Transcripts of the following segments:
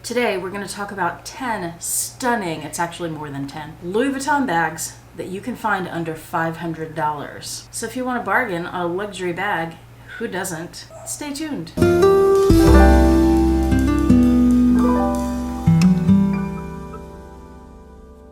Today we're going to talk about 10 stunning, it's actually more than 10, Louis Vuitton bags that you can find under $500. So if you want a bargain on a luxury bag, who doesn't? Stay tuned.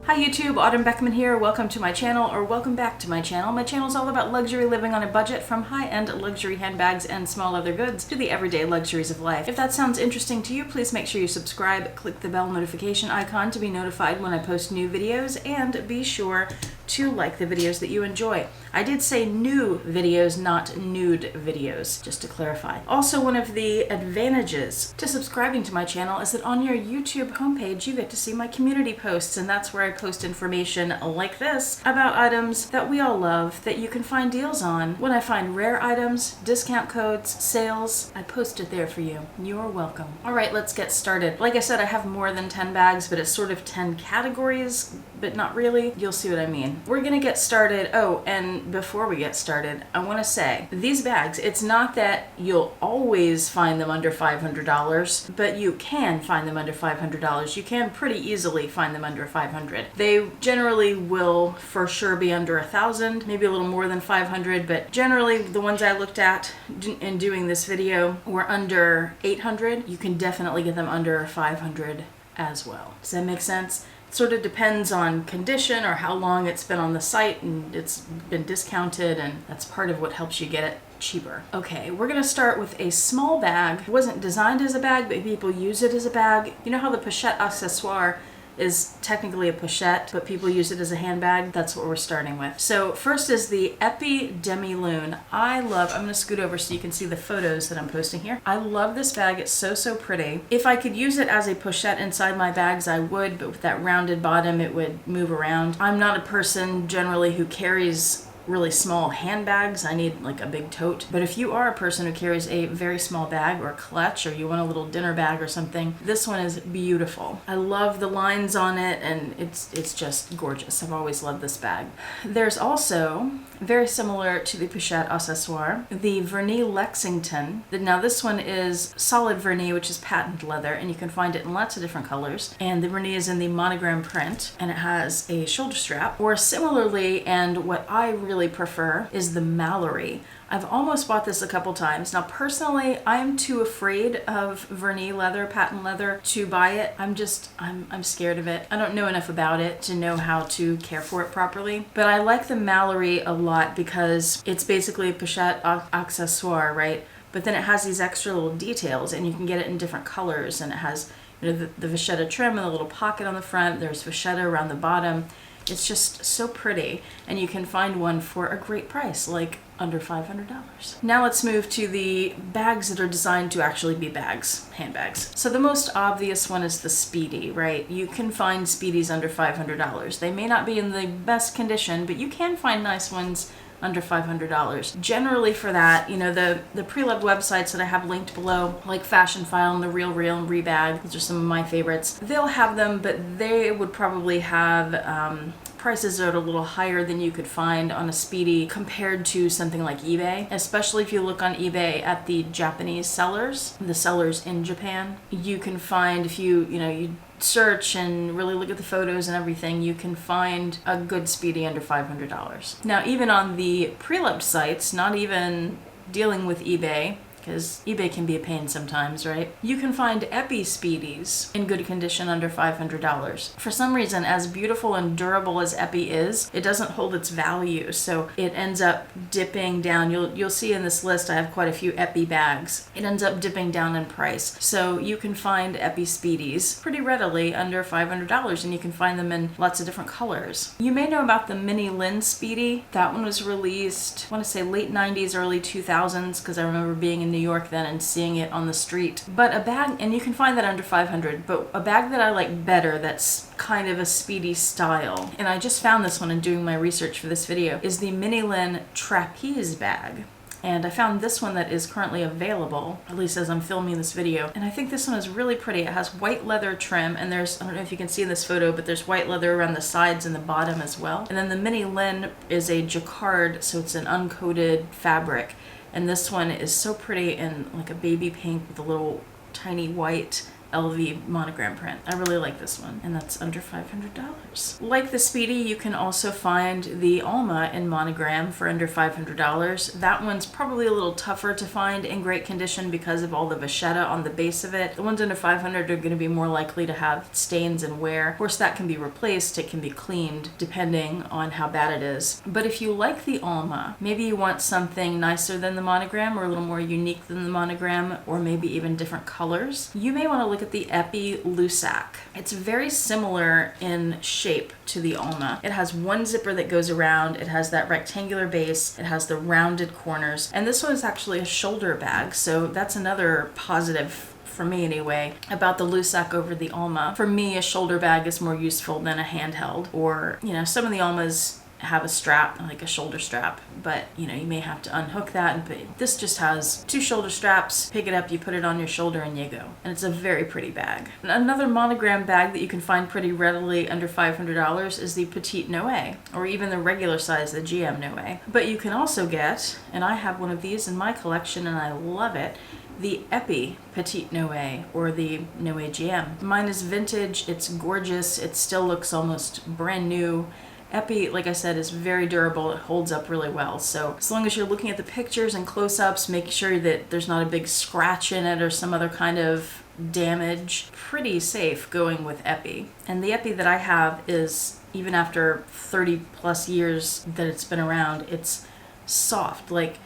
Hi YouTube, Autumn Beckman here. Welcome to my channel, or welcome back to my channel. My channel is all about luxury living on a budget, from high-end luxury handbags and small leather goods to the everyday luxuries of life. If that sounds interesting to you, please make sure you subscribe, click the bell notification icon to be notified when I post new videos, and be sure to like the videos that you enjoy. I did say new videos, not nude videos, just to clarify. Also, one of the advantages to subscribing to my channel is that on your YouTube homepage you get to see my community posts, and that's where I post information like this about items that we all love that you can find deals on. When I find rare items, discount codes, sales, I post it there for you. You're welcome. Alright, let's get started. Like I said, I have more than 10 bags, but it's sort of 10 categories, but not really. You'll see what I mean. We're gonna get started. Oh, and before we get started, I want to say these bags, it's not that you'll always find them under $500, but you can find them under $500. You can pretty easily find them under $500. They generally will for sure be under $1,000, maybe a little more than $500, but generally the ones I looked at in doing this video were under $800. You can definitely get them under $500 as well. Does that make sense? Sort of depends on condition or how long it's been on the site and it's been discounted, and that's part of what helps you get it cheaper. Okay, we're gonna start with a small bag. It wasn't designed as a bag, but people use it as a bag. You know how the pochette accessoire is technically a pochette, but people use it as a handbag? That's what we're starting with. So first is the Epi Demi Loon. I'm gonna scoot over so you can see the photos that I'm posting here. I love this bag. It's so pretty. If I could use it as a pochette inside my bags, I would, but with that rounded bottom, it would move around. I'm not a person generally who carries really small handbags. I need like a big tote. But if you are a person who carries a very small bag or clutch, or you want a little dinner bag or something, this one is beautiful. I love the lines on it, and it's just gorgeous. I've always loved this bag. There's also, very similar to the pochette accessoire, the Vernee Lexington. Now this one is solid Vernee, which is patent leather, and you can find it in lots of different colors. And the Vernee is in the monogram print, and it has a shoulder strap. Or similarly, and what I really prefer, is the Mallory. I've almost bought this a couple times. Now personally, I'm too afraid of Vernee leather, patent leather, to buy it. I'm scared of it. I don't know enough about it to know how to care for it properly. But I like the Mallory a lot because it's basically a pochette accessoire, right? But then it has these extra little details, and you can get it in different colors, and it has, you know, the vachetta trim and the little pocket on the front. There's vachetta around the bottom. It's just so pretty, and you can find one for a great price, like under $500. Now let's move to the bags that are designed to actually be bags, handbags. So the most obvious one is the Speedy, right? You can find Speedies under $500. They may not be in the best condition, but you can find nice ones under $500. Generally for that, you know, the pre-loved websites that I have linked below, like Fashion File and The Real Real and Rebag, those are some of my favorites. They'll have them, but they would probably have prices that are a little higher than you could find on a Speedy compared to something like eBay. Especially if you look on eBay at the Japanese sellers, the sellers in Japan. You can find, if you search and really look at the photos and everything, you can find a good Speedy under $500. Now even on the pre-loved sites, not even dealing with eBay, because eBay can be a pain sometimes, right? You can find Epi Speedies in good condition under $500. For some reason, as beautiful and durable as Epi is, it doesn't hold its value, so it ends up dipping down. You'll see in this list I have quite a few Epi bags. It ends up dipping down in price. So you can find Epi Speedies pretty readily under $500, and you can find them in lots of different colors. You may know about the mini Lynn Speedy. That one was released, I want to say late 90s, early 2000s, because I remember being in New York then and seeing it on the street. But a bag, and you can find that under $500, but a bag that I like better that's kind of a Speedy style, and I just found this one in doing my research for this video, is the Mini Lynn Trapeze bag. And I found this one that is currently available, at least as I'm filming this video. And I think this one is really pretty. It has white leather trim, and there's, I don't know if you can see in this photo, but there's white leather around the sides and the bottom as well. And then the Mini Lynn is a jacquard, so it's an uncoated fabric. And this one is so pretty in like a baby pink with a little tiny white LV monogram print. I really like this one, and that's under $500. Like the Speedy, you can also find the Alma in monogram for under $500. That one's probably a little tougher to find in great condition because of all the vachetta on the base of it. The ones under 500 are going to be more likely to have stains and wear. Of course, that can be replaced, it can be cleaned depending on how bad it is. But if you like the Alma, maybe you want something nicer than the monogram or a little more unique than the monogram, or maybe even different colors, you may want to look at the Epi Lusac. It's very similar in shape to the Alma. It has one zipper that goes around, it has that rectangular base, it has the rounded corners, and this one is actually a shoulder bag, so that's another positive for me anyway, about the Lusac over the Alma. For me, a shoulder bag is more useful than a handheld, or, you know, some of the Almas have a strap, like a shoulder strap, but you know, you may have to unhook that, but this just has two shoulder straps. Pick it up, you put it on your shoulder, and you go. And it's a very pretty bag. Another monogram bag that you can find pretty readily under $500 is the Petite Noe, or even the regular size, the GM Noe. But you can also get, and I have one of these in my collection and I love it, the Epi Petite Noe, or the Noe GM. Mine is vintage, it's gorgeous, it still looks almost brand new. Epi, like I said, is very durable. It holds up really well. So as long as you're looking at the pictures and close-ups, make sure that there's not a big scratch in it or some other kind of damage. Pretty safe going with Epi. And the Epi that I have is, even after 30 plus years that it's been around, it's soft. Like,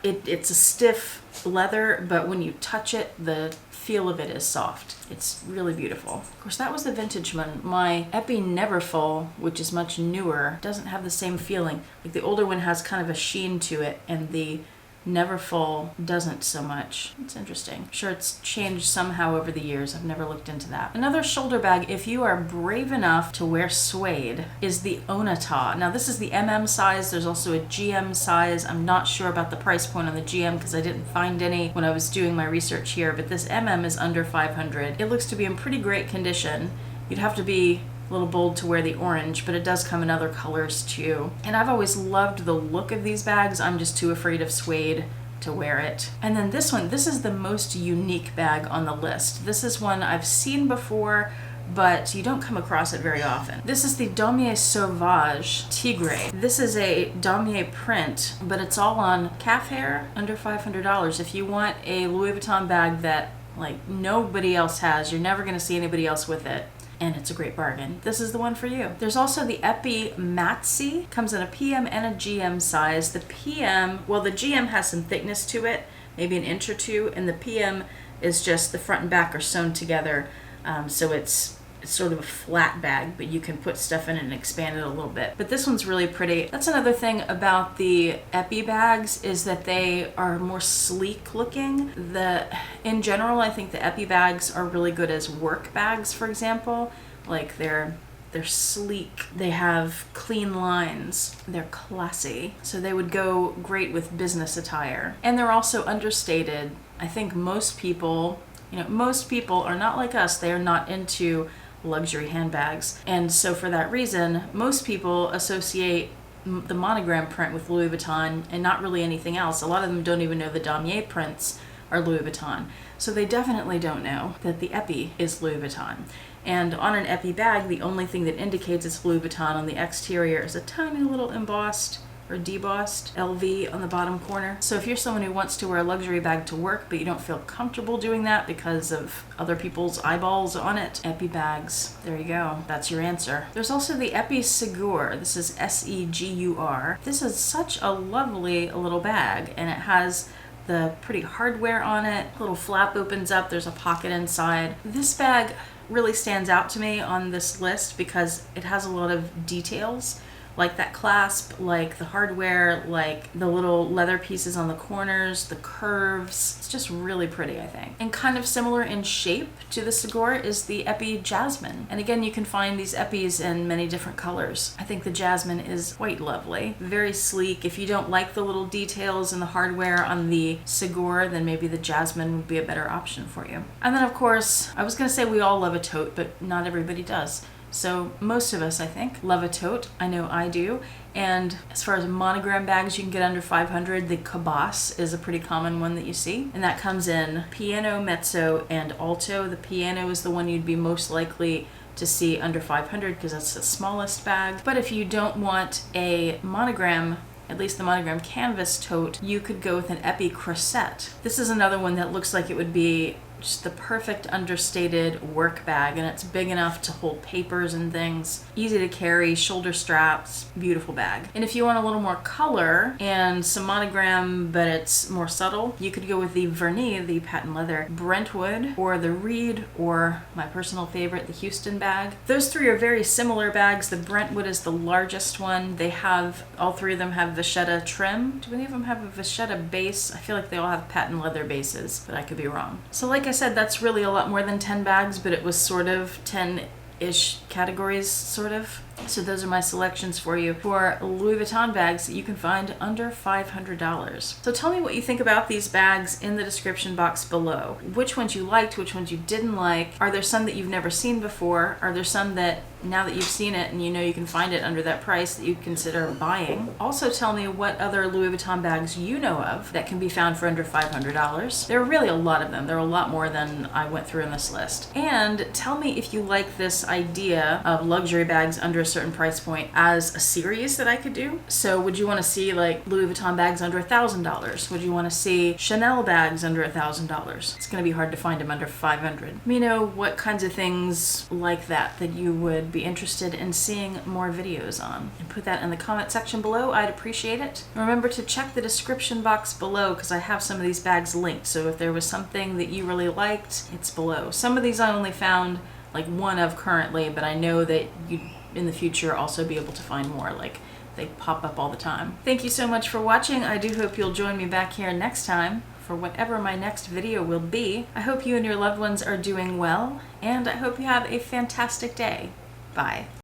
it's a stiff leather, but when you touch it, the feel of it is soft. It's really beautiful. Of course, that was the vintage one. My Epi Neverfull, which is much newer, doesn't have the same feeling. Like the older one has kind of a sheen to it, and the Neverfull doesn't so much. It's interesting. I'm sure it's changed somehow over the years. I've never looked into that. Another shoulder bag, if you are brave enough to wear suede, is the Onata. Now this is the MM size. There's also a GM size. I'm not sure about the price point on the GM because I didn't find any when I was doing my research here, but this MM is under 500. It looks to be in pretty great condition. You'd have to be a little bold to wear the orange, but it does come in other colors too. And I've always loved the look of these bags. I'm just too afraid of suede to wear it. And then this one, this is the most unique bag on the list. This is one I've seen before, but you don't come across it very often. This is the Domie Sauvage Tigre. This is a Domie print, but it's all on calf hair, under $500. If you want a Louis Vuitton bag that like nobody else has, you're never gonna see anybody else with it, and it's a great bargain, this is the one for you. There's also the Epi Maxi. Comes in a PM and a GM size. The PM, well, the GM has some thickness to it, maybe an inch or two, and the PM is just the front and back are sewn together, so it's sort of a flat bag, but you can put stuff in it and expand it a little bit. But this one's really pretty. That's another thing about the Epi bags, is that they are more sleek looking. In general, I think the Epi bags are really good as work bags, for example. Like they're sleek, they have clean lines, they're classy, so they would go great with business attire. And they're also understated. I think most people are not like us. They are not into luxury handbags, and so for that reason, most people associate the monogram print with Louis Vuitton and not really anything else. A lot of them don't even know the Domie prints are Louis Vuitton, so they definitely don't know that the Epi is Louis Vuitton. And on an Epi bag, the only thing that indicates it's Louis Vuitton on the exterior is a tiny little embossed or debossed LV on the bottom corner. So if you're someone who wants to wear a luxury bag to work, but you don't feel comfortable doing that because of other people's eyeballs on it, Epi bags, there you go. That's your answer. There's also the Epi Segur. This is S-E-G-U-R. This is such a lovely little bag, and it has the pretty hardware on it. Little flap opens up, there's a pocket inside. This bag really stands out to me on this list because it has a lot of details, like that clasp, like the hardware, like the little leather pieces on the corners, the curves. It's just really pretty, I think. And kind of similar in shape to the Segur is the Epi Jasmine. And again, you can find these Epis in many different colors. I think the Jasmine is quite lovely, very sleek. If you don't like the little details and the hardware on the Segur, then maybe the Jasmine would be a better option for you. And then of course, I was gonna say we all love a tote, but not everybody does. So most of us, I think, love a tote. I know I do. And as far as monogram bags you can get under 500, the Cabosse is a pretty common one that you see. And that comes in piano, mezzo, and alto. The piano is the one you'd be most likely to see under 500 because that's the smallest bag. But if you don't want a monogram, at least the monogram canvas tote, you could go with an Epi Crosette. This is another one that looks like it would be just the perfect understated work bag, and it's big enough to hold papers and things. Easy to carry, shoulder straps, beautiful bag. And if you want a little more color and some monogram, but it's more subtle, you could go with the Vernee, the patent leather Brentwood, or the Reed, or my personal favorite, the Houston bag. Those three are very similar bags. The Brentwood is the largest one. They have, all three of them have vachetta trim. Do any of them have a vachetta base? I feel like they all have patent leather bases, but I could be wrong. So like I said, that's really a lot more than 10 bags, but it was sort of 10-ish categories, sort of. So those are my selections for you for Louis Vuitton bags that you can find under $500. So tell me what you think about these bags in the description box below. Which ones you liked, which ones you didn't like. Are there some that you've never seen before? Are there some that now that you've seen it and you know you can find it under that price that you'd consider buying? Also tell me what other Louis Vuitton bags you know of that can be found for under $500. There are really a lot of them. There are a lot more than I went through in this list. And tell me if you like this idea of luxury bags under a certain price point as a series that I could do. So would you want to see like Louis Vuitton bags under $1,000? Would you want to see Chanel bags under $1,000? It's going to be hard to find them under 500. Let me know what kinds of things like that you would be interested in seeing more videos on, and put that in the comment section below. I'd appreciate it. Remember to check the description box below because I have some of these bags linked, so if there was something that you really liked, it's below. Some of these I only found like one of currently, but I know that you in the future also be able to find more, like they pop up all the time. Thank you so much for watching. I do hope you'll join me back here next time for whatever my next video will be. I hope you and your loved ones are doing well, and I hope you have a fantastic day. Bye.